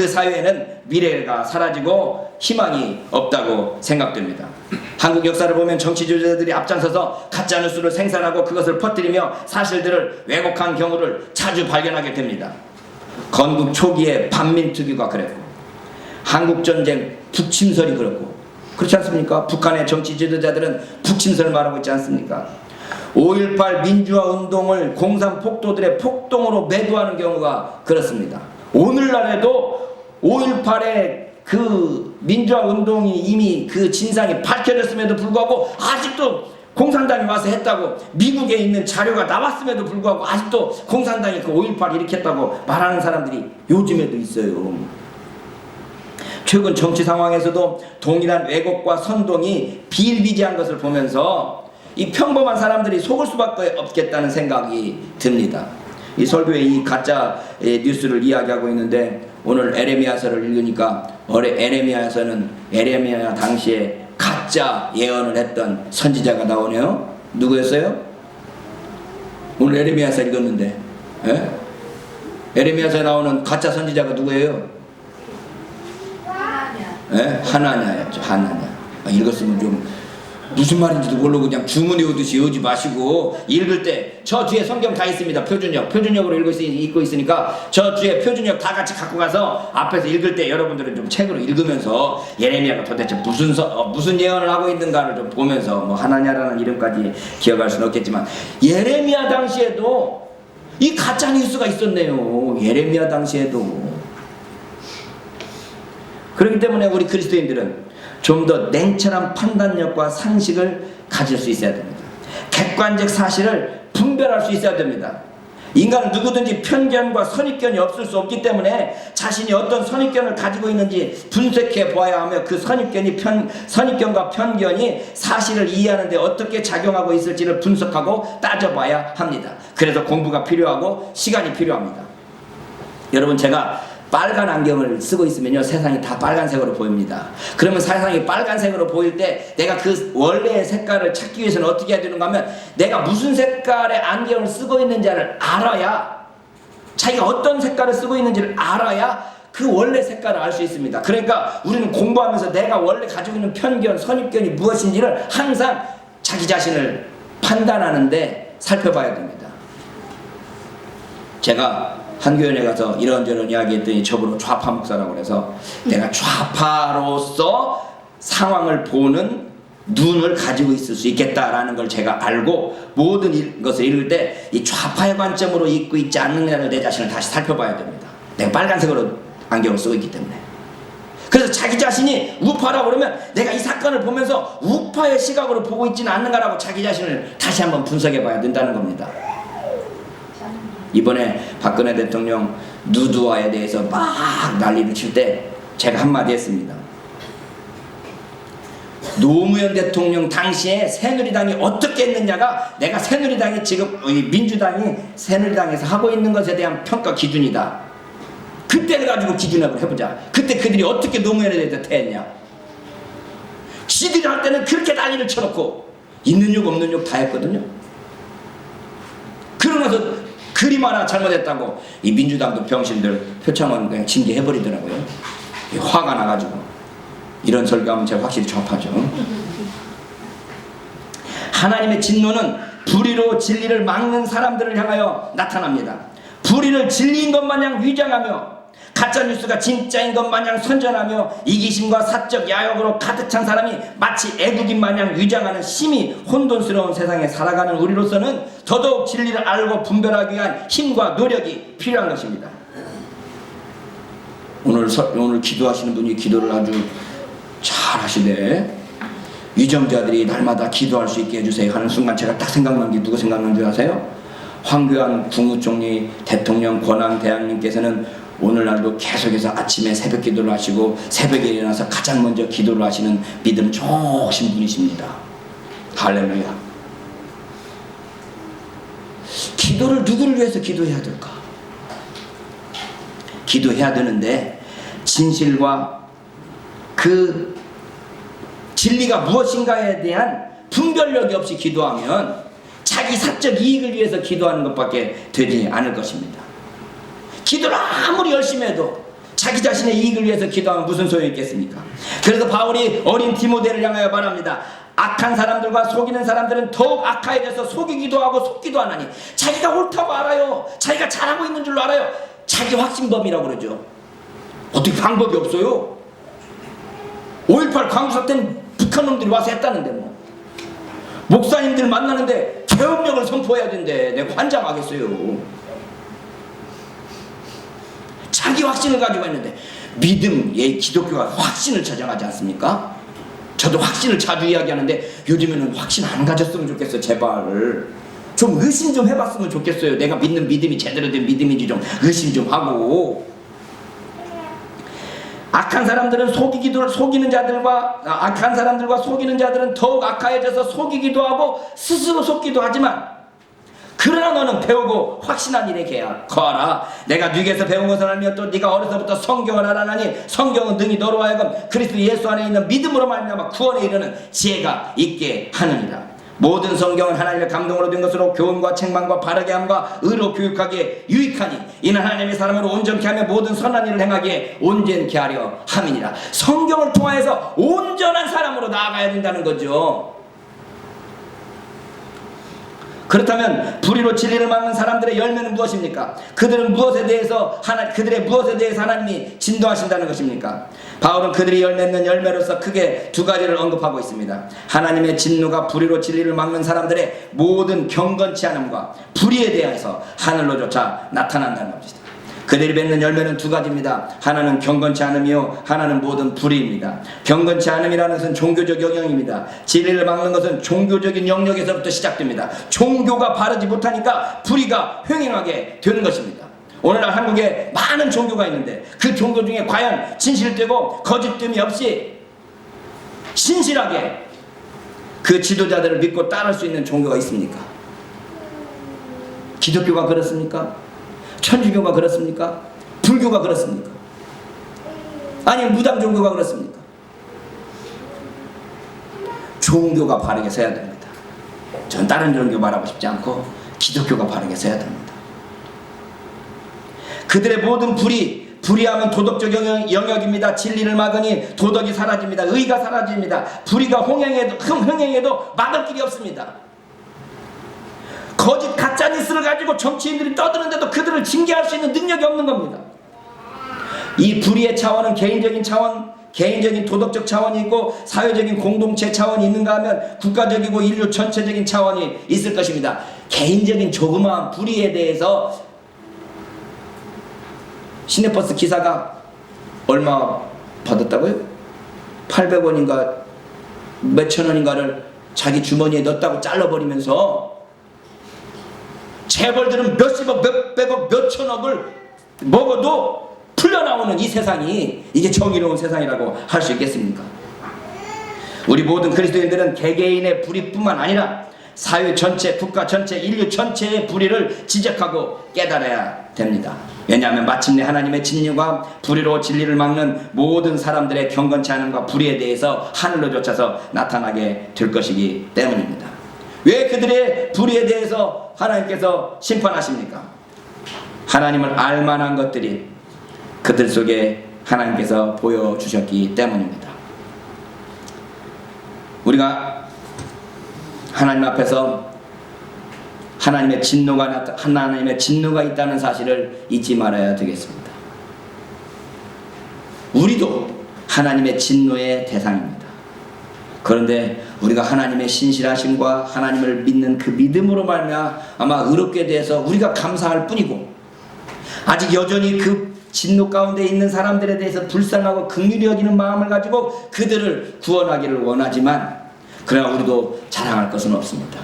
그 사회에는 미래가 사라지고 희망이 없다고 생각됩니다. 한국 역사를 보면 정치 지도자들이 앞장서서 가짜뉴스를 생산하고 그것을 퍼뜨리며 사실들을 왜곡한 경우를 자주 발견하게 됩니다. 건국 초기에 반민특위가 그랬고, 한국전쟁 북침설이 그렇고, 그렇지 않습니까? 북한의 정치 지도자들은 북침설을 말하고 있지 않습니까? 5.18 민주화운동을 공산폭도들의 폭동으로 매도하는 경우가 그렇습니다. 오늘날에도 5.18의 그 민주화운동이 이미 그 진상이 밝혀졌음에도 불구하고 아직도 공산당이 와서 했다고, 미국에 있는 자료가 나왔음에도 불구하고 아직도 공산당이 그 5.18 일으켰다고 말하는 사람들이 요즘에도 있어요. 최근 정치 상황에서도 동일한 왜곡과 선동이 비일비재한 것을 보면서 이 평범한 사람들이 속을 수밖에 없겠다는 생각이 듭니다. 이 설교에 이 가짜 뉴스를 이야기하고 있는데, 오늘 에레미야서를 읽으니까 에레미야서는 에레미야 당시에 가짜 예언을 했던 선지자가 나오네요. 누구였어요? 오늘 에레미야서 읽었는데, 예? 에레미야서에 나오는 가짜 선지자가 누구예요? 예? 하나냐였죠. 하나냐. 읽었으면 좀 무슨 말인지도 모르고 그냥 주문해 오듯이 외우지 마시고, 읽을 때 저 뒤에 성경 다 있습니다. 표준역으로 읽고 있으니까 저 뒤에 표준역 다 같이 갖고 가서 앞에서 읽을 때 여러분들은 좀 책으로 읽으면서 예레미야가 도대체 무슨 예언을 하고 있는가를 좀 보면서, 뭐 하나냐라는 이름까지 기억할 수는 없겠지만 예레미야 당시에도 이 가짜 뉴스가 있었네요. 예레미야 당시에도. 그렇기 때문에 우리 그리스도인들은 좀 더 냉철한 판단력과 상식을 가질 수 있어야 됩니다. 객관적 사실을 분별할 수 있어야 됩니다. 인간은 누구든지 편견과 선입견이 없을 수 없기 때문에 자신이 어떤 선입견을 가지고 있는지 분석해 보아야 하며, 그 선입견과 편견이 사실을 이해하는 데 어떻게 작용하고 있을지를 분석하고 따져봐야 합니다. 그래서 공부가 필요하고 시간이 필요합니다. 여러분, 제가 빨간 안경을 쓰고 있으면요, 세상이 다 빨간색으로 보입니다. 그러면 세상이 빨간색으로 보일 때 내가 그 원래의 색깔을 찾기 위해서는 어떻게 해야 되는가 하면, 내가 무슨 색깔의 안경을 쓰고 있는지를 알아야, 자기가 어떤 색깔을 쓰고 있는지를 알아야 그 원래 색깔을 알 수 있습니다. 그러니까 우리는 공부하면서 내가 원래 가지고 있는 편견, 선입견이 무엇인지를 항상 자기 자신을 판단하는데 살펴봐야 됩니다. 제가 한 교연에 가서 이런저런 이야기했더니 저보고 좌파 목사라고 그래서, 내가 좌파로서 상황을 보는 눈을 가지고 있을 수 있겠다라는 걸 제가 알고, 모든 것을 읽을 때 이 좌파의 관점으로 읽고 있지 않느냐를 내 자신을 다시 살펴봐야 됩니다. 내가 빨간색으로 안경을 쓰고 있기 때문에. 그래서 자기 자신이 우파라고 그러면 내가 이 사건을 보면서 우파의 시각으로 보고 있지는 않는가라고 자기 자신을 다시 한번 분석해 봐야 된다는 겁니다. 이번에 박근혜 대통령 누드화에 대해서 막 난리를 칠 때 제가 한마디 했습니다. 노무현 대통령 당시에 새누리당이 어떻게 했느냐가 내가 새누리당이 지금 민주당이 새누리당에서 하고 있는 것에 대한 평가 기준이다. 그때를 가지고 기준으로 해보자. 그때 그들이 어떻게 노무현에 대해서 대했냐. 지들이 할 때는 그렇게 난리를 쳐놓고 있는 욕 없는 욕 다 했거든요. 그러면서 그림 하나 잘못했다고 이 민주당도 병신들 표창원 그냥 징계해버리더라고요. 화가 나가지고. 이런 설교하면 제가 확실히 접하죠. 하나님의 진노는 불의로 진리를 막는 사람들을 향하여 나타납니다. 불의를 진리인 것 마냥 위장하며 가짜뉴스가 진짜인 것 마냥 선전하며 이기심과 사적 야욕으로 가득 찬 사람이 마치 애국인 마냥 위장하는 심히 혼돈스러운 세상에 살아가는 우리로서는 더더욱 진리를 알고 분별하기 위한 힘과 노력이 필요한 것입니다. 오늘 기도하시는 분이 기도를 아주 잘 하시네. 위정자들이 날마다 기도할 수 있게 해주세요 하는 순간 제가 딱 생각난 게 누구 생각난 줄 아세요? 황교안 국무총리, 대통령 권한대행님께서는 오늘날도 계속해서 아침에 새벽 기도를 하시고 새벽에 일어나서 가장 먼저 기도를 하시는 믿음 좋으신 분이십니다. 할렐루야. 기도를 누구를 위해서 기도해야 될까? 기도해야 되는데 진실과 그 진리가 무엇인가에 대한 분별력이 없이 기도하면 자기 사적 이익을 위해서 기도하는 것밖에 되지 않을 것입니다. 기도를 아무리 열심히 해도 자기 자신의 이익을 위해서 기도하면 무슨 소용이 있겠습니까? 그래서 바울이 어린 디모데를 향하여 말합니다. 악한 사람들과 속이는 사람들은 더욱 악하여져서 속이기도 하고 속기도 하나니, 자기가 옳다고 알아요. 자기가 잘하고 있는 줄로 알아요. 자기 확신범이라고 그러죠. 어떻게 방법이 없어요? 5.18 광주사 때는 북한 놈들이 와서 했다는데 뭐. 목사님들 만나는데 개혁력을 선포해야 된대. 내가 환장하겠어요. 자기 확신을 가지고 있는데, 믿음, 기독교가 확신을 찾아가지 않습니까? 저도 확신을 자주 이야기하는데 요즘에는 확신 안 가졌으면 좋겠어요. 제발 좀 의심 좀 해봤으면 좋겠어요. 내가 믿는 믿음이 제대로 된 믿음인지 좀 의심 좀 하고. 악한 사람들은 악한 사람들과 속이는 자들은 더욱 악하여져서 속이기도 하고 스스로 속기도 하지만, 그러나 너는 배우고 확신한 일에 거하라. 내가 네게서 배운 것을 알며 또 네가 어려서부터 성경을 알아나니 성경은 능히 너로 하여금 그리스도 예수 안에 있는 믿음으로 말미암아 구원에 이르는 지혜가 있게 하느니라. 모든 성경은 하나님의 감동으로 된 것으로 교훈과 책망과 바르게 함과 의로 교육하기에 유익하니, 이는 하나님의 사람으로 온전케 하며 모든 선한 일을 행하기에 온전케 하려 함이니라. 성경을 통하여서 온전한 사람으로 나아가야 된다는 거죠. 그렇다면 불의로 진리를 막는 사람들의 열매는 무엇입니까? 그들의 무엇에 대해서 하나님이 진도하신다는 것입니까? 바울은 그들이 맺는 열매로서 크게 두 가지를 언급하고 있습니다. 하나님의 진노가 불의로 진리를 막는 사람들의 모든 경건치 않음과 불의에 대해서 하늘로조차 나타난다는 것입니다. 그들이 맺는 열매는 두 가지입니다. 하나는 경건치 않음이요, 하나는 모든 불의입니다. 경건치 않음이라는 것은 종교적 영역입니다. 진리를 막는 것은 종교적인 영역에서부터 시작됩니다. 종교가 바르지 못하니까 불의가 횡행하게 되는 것입니다. 오늘날 한국에 많은 종교가 있는데 그 종교 중에 과연 진실되고 거짓됨이 없이 신실하게 그 지도자들을 믿고 따를 수 있는 종교가 있습니까? 기독교가 그렇습니까? 천주교가 그렇습니까? 불교가 그렇습니까? 아니면 무당 종교가 그렇습니까? 종교가 바르게 서야 됩니다. 전 다른 종교 말하고 싶지 않고 기독교가 바르게 서야 됩니다. 그들의 모든 불의함은 도덕적 영역입니다. 진리를 막으니 도덕이 사라집니다. 의가 사라집니다. 불의가 흥행해도 막을 길이 없습니다. 거짓 가짜 뉴스를 가지고 정치인들이 떠드는데도 그들을 징계할 수 있는 능력이 없는 겁니다. 이 불의의 차원은 개인적인 차원, 개인적인 도덕적 차원이 있고 사회적인 공동체 차원이 있는가 하면 국가적이고 인류 전체적인 차원이 있을 것입니다. 개인적인 조그마한 불의에 대해서 시내버스 기사가 얼마 받았다고요? 800원인가 몇천 원인가를 자기 주머니에 넣었다고 잘라버리면서 재벌들은 몇십억, 몇백억, 몇천억을 먹어도 풀려나오는 이 세상이 이게 정의로운 세상이라고 할 수 있겠습니까? 우리 모든 그리스도인들은 개개인의 불의뿐만 아니라 사회 전체, 국가 전체, 인류 전체의 불의를 지적하고 깨달아야 됩니다. 왜냐하면 마침내 하나님의 진리와 불의로 진리를 막는 모든 사람들의 경건치 않음과 불의에 대해서 하늘로 쫓아서 나타나게 될 것이기 때문입니다. 왜 그들의 불의에 대해서 하나님께서 심판하십니까? 하나님을 알만한 것들이 그들 속에 하나님께서 보여주셨기 때문입니다. 우리가 하나님 앞에서 하나님의 진노가 있다는 사실을 잊지 말아야 되겠습니다. 우리도 하나님의 진노의 대상입니다. 그런데 우리가 하나님의 신실하심과 하나님을 믿는 그 믿음으로 말미암아 의롭게 돼서 우리가 감사할 뿐이고, 아직 여전히 그 진노 가운데 있는 사람들에 대해서 불쌍하고 긍휼히 여기는 마음을 가지고 그들을 구원하기를 원하지만, 그러나 우리도 자랑할 것은 없습니다.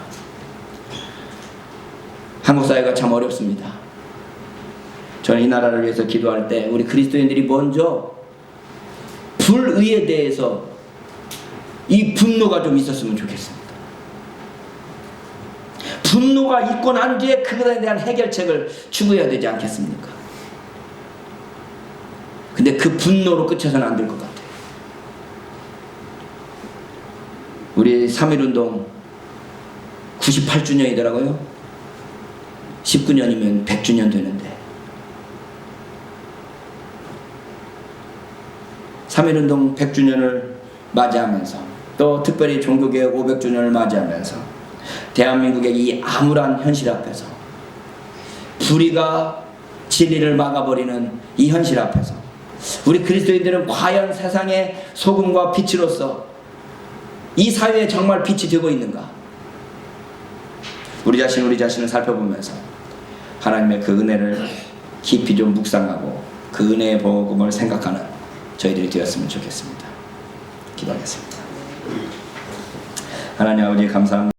한국 사회가 참 어렵습니다. 저는 이 나라를 위해서 기도할 때 우리 그리스도인들이 먼저 불의에 대해서 이 분노가 좀 있었으면 좋겠습니다. 분노가 있고 난 뒤에 그것에 대한 해결책을 추구해야 되지 않겠습니까? 근데 그 분노로 끝쳐서는 안 될 것 같아요. 우리 3.1운동 98주년이더라고요. 19년이면 100주년 되는데 3.1운동 100주년을 맞이하면서 또 특별히 종교개혁 500주년을 맞이하면서 대한민국의 이 암울한 현실 앞에서 불의가 진리를 막아버리는 이 현실 앞에서 우리 그리스도인들은 과연 세상의 소금과 빛으로서 이 사회에 정말 빛이 되고 있는가? 우리 자신을 살펴보면서 하나님의 그 은혜를 깊이 좀 묵상하고 그 은혜의 복음을 생각하는 저희들이 되었으면 좋겠습니다. 기도하겠습니다. 하나님 아버지 감사합니다.